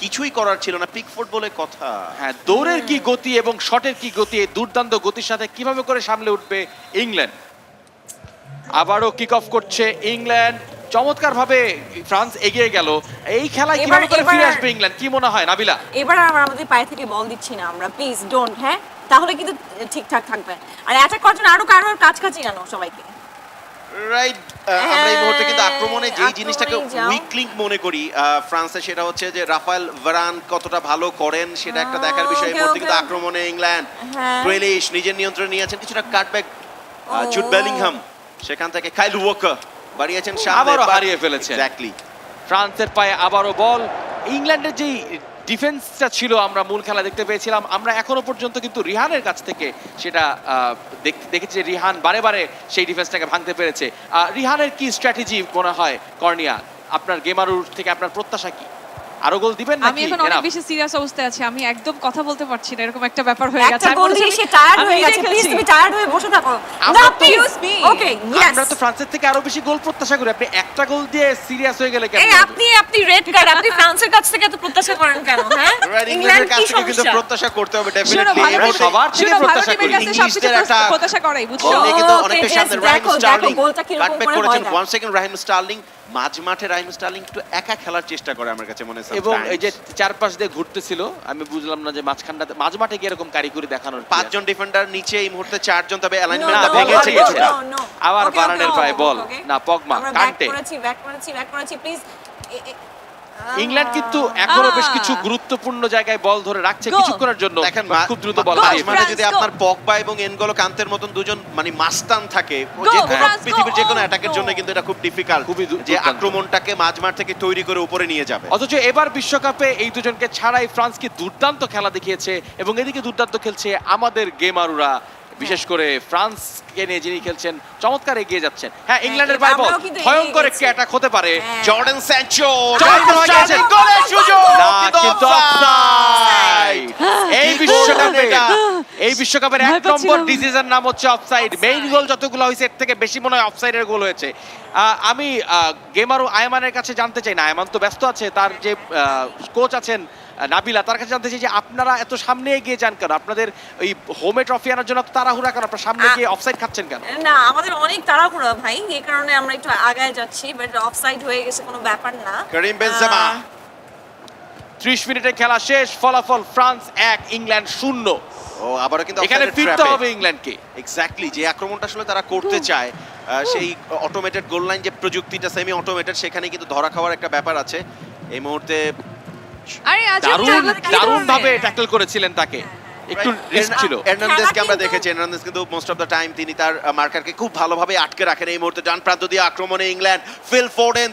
কিছুই করার ছিল না, পিকফোর্ড বলে কথা। হ্যাঁ, দৌড়ের কি গতি এবং শটের কি গতি, এই দুর্দান্ত গতির সাথে কিভাবে করে সামলে উঠবে ইংল্যান্ড। আবারও কিক অফ করছে ইংল্যান্ড, চমৎকার ভাবে ফ্রান্স এগিয়ে গেল। এই খেলায় কিভাবে করে ফিরে আসবে ইংল্যান্ড, কি মনে হয় নাবিলা? এবার আমরা আমাদের পায়ে থেকে বল দিচ্ছি না আমরা, প্লিজ ডোন্ট। হ্যাঁ, তাহলে কিন্তু ঠিকঠাক থাকবে। আর অ্যাটাক করার জন্য আরো কারোর কাছাকাছি জানো সবাইকে। রাইট, আমরা এই মুহূর্তে কিন্তু আক্রমণে যেই জিনিসটাকে উইক লিঙ্ক মনে করি ফ্রান্সে, সেটা হচ্ছে যে রাফায়েল ভারান কতটা ভালো করেন সেটা একটা দেখার বিষয়। এই মুহূর্তে কিন্তু আক্রমণে ইংল্যান্ড গ্রেলিশ নিজের নিয়ন্ত্রণে নিয়েছেন, কিছুটা কাটব্যাক জুড বেলিংহাম, সেখান থেকে কাইল ওয়াকার বাড়িয়েছেন সামনে, আবারও হারিয়ে ফেলেছেন। এক্স্যাক্টলি, ফ্রান্সের পায়ে আবারও বল। ইংল্যান্ডের যেই ডিফেন্সটা ছিল আমরা মূল খেলা দেখতে পেয়েছিলাম, আমরা এখনো পর্যন্ত কিন্তু রিহানের কাছ থেকে সেটা দেখেছি যে রিহান বারে বারে সেই ডিফেন্সটাকে ভাঙতে পেরেছে। রিহানের কি স্ট্র্যাটেজি মনে হয় কর্নিয়া, আপনার গেমারুর থেকে আপনার প্রত্যাশা কি? আরো গোল দিবেন নাকি? আমি এখন অনেক বেশি সিরিয়াস অবস্থায় আছি, আমি একদম কথা বলতে পারছি না, এরকম একটা ব্যাপার হয়ে গেছে। একটা গোল দিয়ে সে টায়ার্ড হয়ে গেছে, প্লিজ তুমি টায়ার্ড হয়ে বসে থাকো না, প্লিজ মি। ওকে, ইয়েস, আমরা তো ফ্রান্সের থেকে আরো বেশি গোল প্রত্যাশা করি, আপনি একটা গোল দিয়ে সিরিয়াস হয়ে গেলে কেন? এই আপনি রেড কার্ড, আপনি ফ্রান্সের কাছ থেকে এত প্রত্যাশা করেন কেন? হ্যাঁ, ইংল্যান্ডের কাছ থেকে কিন্তু প্রত্যাশা করতে হবে ডেফিনেটলি, এবং সবার থেকে প্রত্যাশা করি। ইংলিশদের একটা প্রত্যাশা করাই, বুঝছো? কিন্তু অনেকটা সামনে রাহিম স্টার্লিং গোলটা কি রকম কাটব্যাক করে করেছেন। হয়? 1 সেকেন্ড রাহিম স্টার্লিং মাঝ মাঠে, রাহিম স্টার্লিং একটু একা খেলার চেষ্টা করে আমার কাছে মনে হয়। এবং এই যে চারপাশ দিয়ে ঘুরতেছিল, আমি বুঝলাম না যে মাঝখানটাতে মাঝ মাঠে কি এরকম কারিগরি দেখানোর। 5 জন ডিফেন্ডার নিচে, এই মুহূর্তে 4 জন, তবে অ্যালাইনমেন্টটা ভেঙেছে কিছুটা। আবার বারানের পায়ে বল, না পগমা কান্টে। ব্যাক করেছি প্লিজ। ইংল্যান্ড কিন্তু এখনো বেশ কিছু গুরুত্বপূর্ণ জায়গায় বল ধরে রাখছে কিছুক্ষণের জন্য। দেখেন খুব দ্রুত বল হারিয়ে মানে যদি আপনার পগবা এবং এনগোলো কান্তের মতন দুজন মানে মাস্তান থাকে, যে কোনো পৃথিবীর যে কোনো অ্যাটাকের জন্য কিন্তু এটা খুব ডিফিকাল্ট, যে আক্রমণটাকে মাঝমাঠ থেকে তৈরি করে উপরে নিয়ে যাবে। অথচ এবার বিশ্বকাপে এই দুজনকে ছাড়াই ফ্রান্স কি দুর্দান্ত খেলা দেখিয়েছে, এবং এদিকে দুর্দান্ত খেলছে আমাদের গেমারুরা, বিশেষ করে ফ্রান্সকে নিয়ে যিনি খেলছেন চমৎকার এগিয়ে যাচ্ছেন। হ্যাঁ, ইংল্যান্ডের পায়ে বল, ভয়ঙ্কর একটি অ্যাটাক হতে পারে। জর্ডান স্যানচো গোলের সুযোগ, না কিন্তু অফসাইড। এই বিশ্বকাপের 1 নম্বর ডিসিশন নাম হচ্ছে অফসাইড। মেইন গোল যতগুলো হয়েছে এর থেকে বেশি মনে হয় অফসাইডের গোল হয়েছে। আমি গেমারু আয়মানের কাছে জানতে চাই, না আয়মান তো ব্যস্ত আছে, তার যে কোচ আছেন নাবিলা, তার কাছে জানতে চাই যে আপনারা এত সামনে এগিয়ে যান কেন? আপনাদের ওই হোমে ট্রফি আনার জন্য তাড়াহুড়া কেন? আপনারা সামনে গিয়ে অফসাইড খাচ্ছেন কেন? না, আমাদের অনেক তাড়াহুড়া ভাই, এই কারণে আমরা একটু আগায় যাচ্ছি, বাট অফসাইড হয়ে গেছে কোনো ব্যাপার না। করিম বেনজেমা। 30 মিনিটে খেলা শেষ, ফলাফল ফ্রান্স 1 ইংল্যান্ড 0। ও আবারো কিন্তু এখানে ফিরতে হবে ইংল্যান্ডকে। এক্স্যাক্টলি, যে আক্রমণটা আসলে তারা করতে চায়, সেই অটোমেটেড গোল লাইন যে প্রযুক্তিটা সেমি অটোমেটেড, সেখানে কিন্তু ধরা খাওয়ার একটা ব্যাপার আছে এই মুহূর্তে। আরে দারুণ ভাবে ট্যাকল করেছিলেন তাকে, একটু রিস্ক ছিল। এর্নান্দেজকে আমরা দেখেছি, এর্নান্দেজ কিন্তু মোস্ট অফ দ্য টাইম তিনি তার মার্কারকে খুব ভালোভাবে আটকে রাখেন। এই মুহূর্তে ডান প্রান্ত দিয়ে আক্রমণে ইংল্যান্ড, ফিল ফোর্ডেন